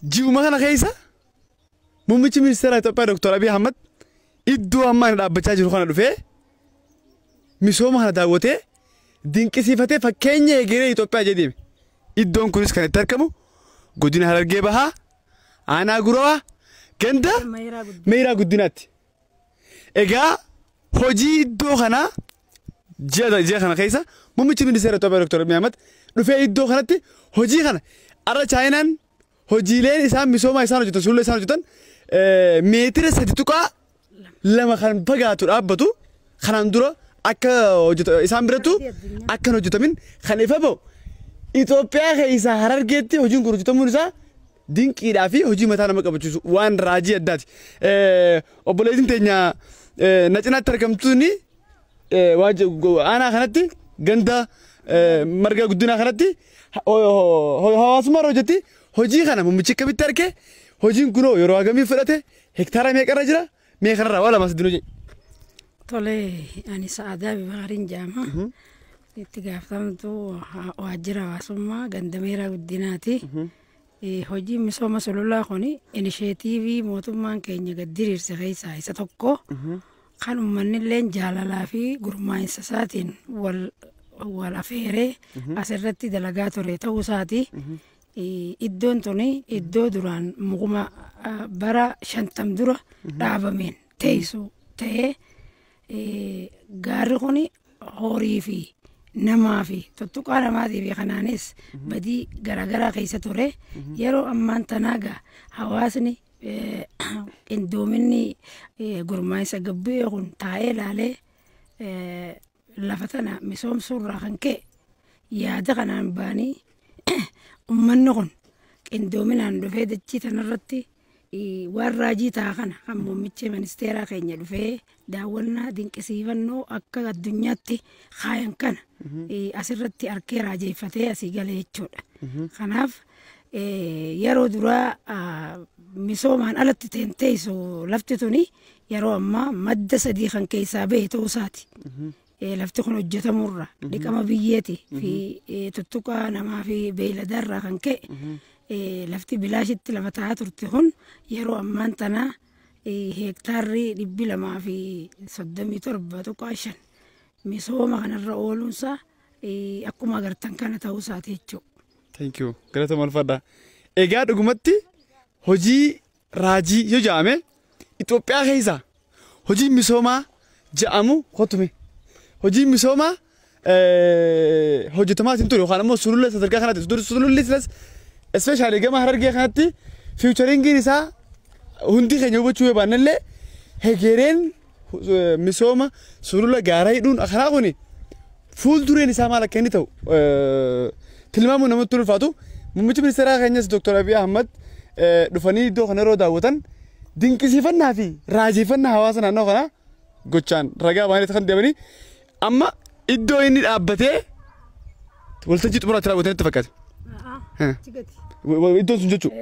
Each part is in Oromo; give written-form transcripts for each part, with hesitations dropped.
جيو ما كان خيسة ممكن ministeera Itoophiyaa Dr. Abiy Ahmed iddoo ammaa inni dhaabbachaa jiru kana dhufee misooma kana daawwatee dinqisiifatee fakkeenya egeree Itoophiyaa jedhame. Iddoon kunis kan itti argamu godina Harargee Bahaa aanaa Gurawaa ganda Meeyiraa Guddinaatti. Egaa hojii iddoo kana ji'a kana keessa muummichi ministeera Itoophiyaa Dr. Abiy Ahmed dhufee iddoo kanatti hojii kana arra Chaayinaan hojiileen isaan misooma isaan hojjetan sulula isaan hojjetan meetira 3.2 kan fagaatu dhaabbatu kanaan dura akka isaan birattu akka hojjetamin kan ifa ba'u Itoophiyaa keessa Harargeetti hojiin kun hojjetamuun isaa dinqiidhaa fi hojii mataa nama qabachiisu waan raajii addaati. Obboleettiin teenya na cinaatti argamtuuni aanaa kanatti ganda marga guddinaa kanatti hawaasummaa hojjetti hojii kana muummichi akkamitti argee hojiin kunoo yeroo hagamii fudhate hektaara meeqarra jira meeqarra waa lamas dinuu jedhe. Tole ani Sa'aadaa Bibaarin jaama itti gaafatamtu waajjira hawaasummaa ganda Meeyiraa Guddinaati. Hojii misooma sululaa kuni inisheetiivii mootummaan keenya gad diriirse keessaa isa tokko kan uummanni illee jaalalaa fi gurmaa'insa isaatiin wal afeeree asirratti dalagaa ture ta'uu isaati. Iddoon tuni iddoo duraan mukuma bara 50 dura dhaabameen teessu ta'ee gaarri kuni horii fi namaa fi tuttuqaa namaatii fi kanaanis badii garaagaraa keessa ture. Yeroo ammaan tanaagaa hawaasni qindoominni gurmaa'insa gabbee kun taa'ee ilaalee lafa tana misoomsuurraa kan ka'e yaada kanaan baanii ummanni kun qindoominaan dhufee dachii tanarratti waan raajii ta'a kana kan muummichi ministeeraa keenya dhufee daawwannaa dinqisiifannoo akka addunyaatti kaayan kana asirratti harkee raajeeffatee asii galee jechuudha. Kanaaf yeroo duraa misoomaan alatti teenteessu lafti tuni yeroo ammaa madda sadii kan keessaa ba'e ta'uu isaati. Lafti kun hojjetamurra dhiqama biyyeeti fi tuttuqaa namaa fi beeyladarraa kan ka'e lafti bilaashitti lafa taa'aa turte kun yeroo ammaan tanaa hektaarri 237.5 misooma kanarra ooluunsaa akkuma agartan kana ta'uu isaati jechuudha. Thank you. Galatoomaa ulfaadha. Egaa dhugumatti hojii raajii yoo jedhame Itoophiyaa keessa hojii misoomaa jedhamu hotume. Hojii misoomaa hojjetamaa hin ture yookaan immoo sulula sadarkaa kanatti sululli especially gama Harargee kanatti fiicharingiin isaa hundi keenya hubachuu barbaannallee hegereen misooma sulula gaaraa hidhuun akkanaa kuni fuuldureen isaa maal akka inni ta'u tilmaamuu namatti ulfaatu. Muummichi ministeeraa keenyas Dr. Abiy Ahmed dhufanii iddoo kana yeroo daawwatan dinqisiifannaa fi raajeeffannaa hawaasa naannoo kanaa gochaan ragaa baay'ee kan deemanii amma iddoo inni dhaabbatee waltajjii xumuraatti raawwatanitti fakkaate. Iddoon sun jechuudha.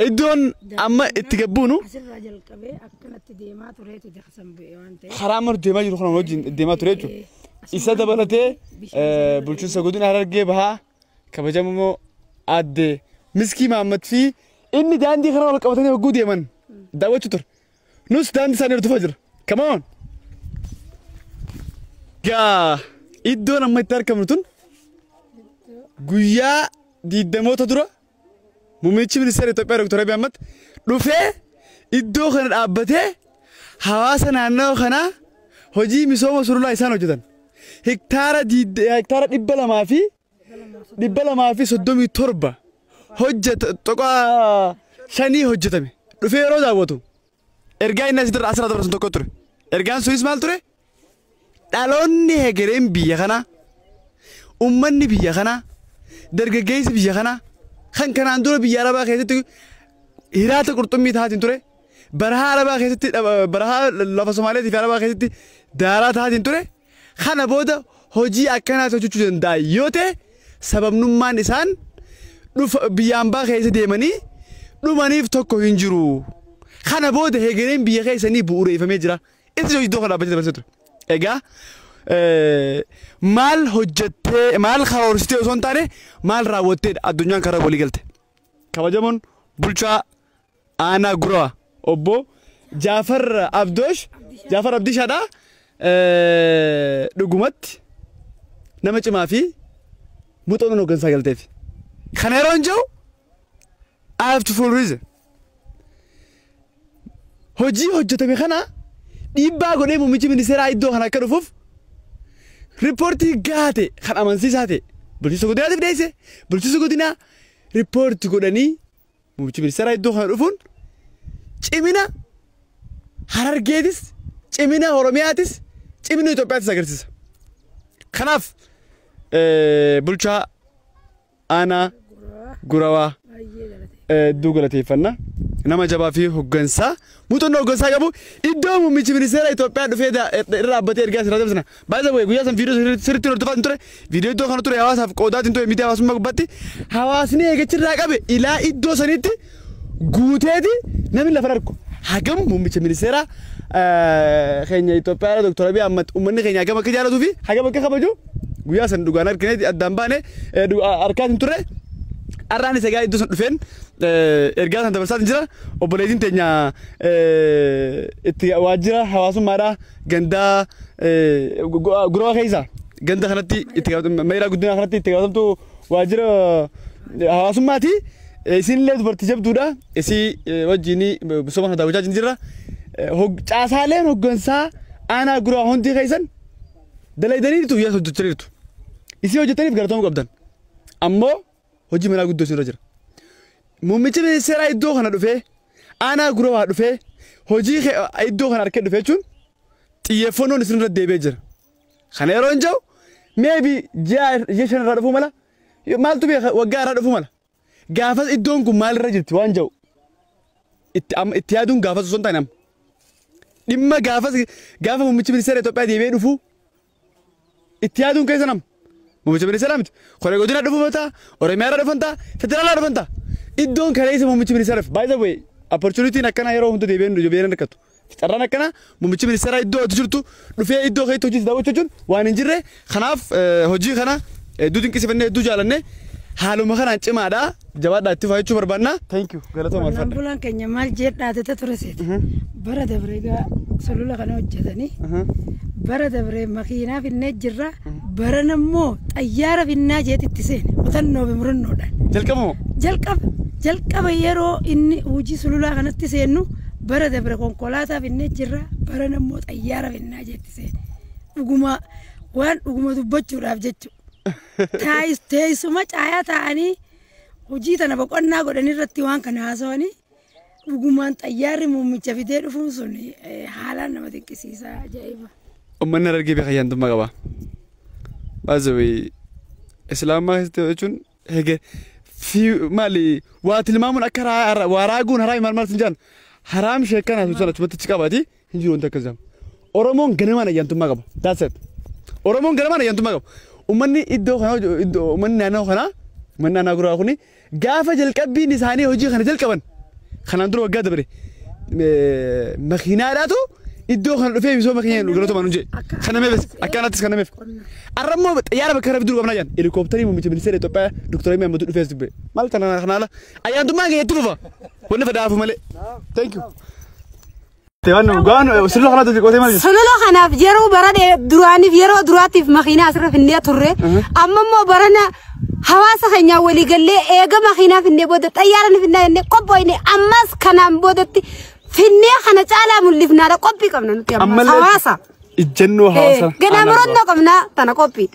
Iddoon amma itti gabbuunu asirraa jalqabee akkanatti deemaa tureetu jaxasan bu'ee waan ta'eef karaa amma deemaa jiru kana wajjin deemaa ture jechuudha. Isa dabalatee bulchiinsa godina Harargee Bahaa kabajamoo aadde Miskii Mahammad fi inni daandii kana wal qabatanii hogguu deeman daawwachuu ture. Nus daandii isaanii hordofaa jira. Come on. Gaa iddoon amma itti argamnu tun guyyaa 20 dura muummichi ministeera Itoophiyaa Dr. Abiy Ahmed dhufee iddoo kana dhaabbatee hawaasa naannoo kanaa hojii misooma sululaa isaan hojjetan hektaara 237 toqaa 5 hojjetame dhufee yeroo daawwatu ergaa inni asirraa dabarsan tokko ture. Ergaan sunis maal ture? Dhaloonni hegereen biyya kanaa ummanni biyya kanaa dargaggeessi biyya kanaa kan kanaan dura biyya Arabaa keessatti hiraata qurxummii taatiin ture barahaa Arabaa keessatti barahaa lafa Somaaliyaa fi Arabaa keessatti daaraa taatiin ture kana booda hojii akkanaa hojjechuu danda'a yoo ta'e sababnummaan isaan biyya ambaa keessa deemanii dhumaniif tokko hin jiru. Kana booda hegereen biyya keessanii bu'uureeffamee jira. Itti iddoo kana dhaabbatee dabarsee ture. Egaa maal hojjettee maal karoorsitee osoo hin taane maal raawwattee addunyaan karaa walii galte. Kabajamoon bulchaa aanaa guraa obbo Jaafar Abdishaadha. Dhugumatti nama cimaa fi muuxannoo hooggansaa galteef. Kana yeroo hin jiru I have to full reason. Hojii hojjetame kana dhiibbaa godhee muummichi ministeeraa iddoo kana akka dhufuuf riippoortii gaate kan amansiisaa ta'e bulchiinsa godinaatiif dhiyeesse bulchiinsa godinaa riippoortii godhanii muummichi ministeeraa iddoo kana dhufuun cimina Harargeetis cimina Oromiyaatis cimina Itoophiyaatis agarsiisa. Kanaaf bulchaa aanaa gurawaa hedduu galateeffannaa nama jabaa fi hooggansaa muuxannoo hooggansaa qabu iddoo muummichi ministeera Itoophiyaa dhufee irra dhaabbatee ergaa asirraa dabarsina. Baay'ee guyyaa san viidiyoo sirriitti hordofaa ture viidiyoo iddoo kana ture hawaasaaf qoodaatiin ture miidiyaa hawaasummaa gubbaatti hawaasni eeggachirraa qabe ilaa iddoo sanitti guuteeti namni lafa argu hagam muummicha ministeera keenya Itoophiyaa Dr. Abiy Ahmed uummanni keenya hagam akka jaalatuu fi hagam akka kabaju guyyaa san dhugaan arginee addaan baane harkaatiin ture. Arraanis egaa iddoo san dhufeen ergaa san dabarsaatiin jira obboleettiin teenya itti waajjira hawaasummaadhaa gandaa gurawaa keessa ganda kanatti itti meeraa guddinaa kanatti itti gaafatamtu waajjira hawaasummaati. Isinillee dubartii jabduudha isii wajjin misooma kana daawwachaa jirra. Caasaaleen hooggansaa aanaa gurawaa hundi keessan dalaydaniitu yaa hojjechaa jirtu. Isii hojjetaniif galatoomuu qabdan. Ammoo hojii manaa guddoo isin irra jira. Muummichi ministeeraa iddoo kana dhufee aanaa gurawaa dhufee hojii iddoo kana harkee dhufee jechuun xiyyeeffannoon isin irra deebi'ee jira. Kana yeroo hin jiru maybe ji'a shan irraa dhufuu mala maaltu waggaa irraa dhufuu mala. Gaafas iddoon kun maalirra jirti waan jiru itti yaaduun gaafas osoo hin taane dhimma gaafa muummichi ministeera Itoophiyaa deebi'ee dhufu itti yaaduun keessa nama. Muummichi ministeeraa miti. Koree godina dhufanta, Oromiyaa dhufanta, federaalaa dhufanta. Iddoon kaleessa muummichi ministeeraaf baay'ee way opportunitiin akkana yeroo hunda deebi'een rakkatu. Carraan akkana muummichi ministeeraa iddoo jirtu dhufee iddoo keetti hojii daawwachuun waan hin jirre kanaaf hojii kana hedduu dinqisiifannee hedduu jaalannee haaluma kanaan cimaadha jabaadhaa itti fayyachuu barbaanna. Thank you. Galatooma alfadha. Ambulaan keenya maal jedhaate ture seeti. Bara dabreegaa sulula kana hojjetanii. Bara dabree makiinaa finnee jirra. Bara nammoo xayyaara finnaa jeetitti seene otannoo fi murannoodhaan. Jalqaba yeroo inni hojii sululaa kanatti seennu bara dabre konkolaataa finnee jirra. Bara nammoo xayyaara finnaa jeetti seene. Waan dhuguma dubbachuudhaaf jechuudha. Teessuma caayaa ta'anii hojii tana boqonnaa godhan irratti waan kana haasawanii dhugumaan xayyaarri muummicha fidee dhufuun sun haalaan nama dinqisiisaa ajaa'iba. Uummanni Harargee beekaa yaantummaa qaba. Baay'ee Islaamaa keessatti jechuun maali waa tilmaamuun akka waa raaguun haraami maal sin jaan haraam sheekan haasuusan achumatti qabaati hin jiru wanti akkasii. Oromoon ganamaan ayyaantummaa qaba. That's it. Oromoon ganamaan ayyaantummaa qaba. Uummanni iddoo kana uummanni naannoo kana uummanni naannoo guraa kuni gaafa jalqabbiin isaanii hojii kana jalqaban kanaan dura waggaa dabre makiinaadhaatu iddoo kana dhufee misooma keenya galatooma nuun jedhe kana meefes akkanattis kana meef arrammoo xayyaara bakka kana fiduu qabnaa jaan helikoophitarii muummicha ministeera Itoophiyaa Dr. Abiy Ahmed dhufees dubbe maal kanaala ayyaantummaan keenya itti fufa wanni fadaafu malee. Thank you. Sulula kanaaf yeroo bara duraaniif yeroo duraatiif makiinaa asirra finnee turre amma immoo barana hawaasa keenya walii gallee eega makiinaa finnee booda xayyaara finnee qophoofne ammas kanaan boodatti finnee kana caalaa mul'ifnaadha qophii qabna nuti amma hawaasa. Ijjennoo hawaasa. Ganaa murannoo qabna tana qophii.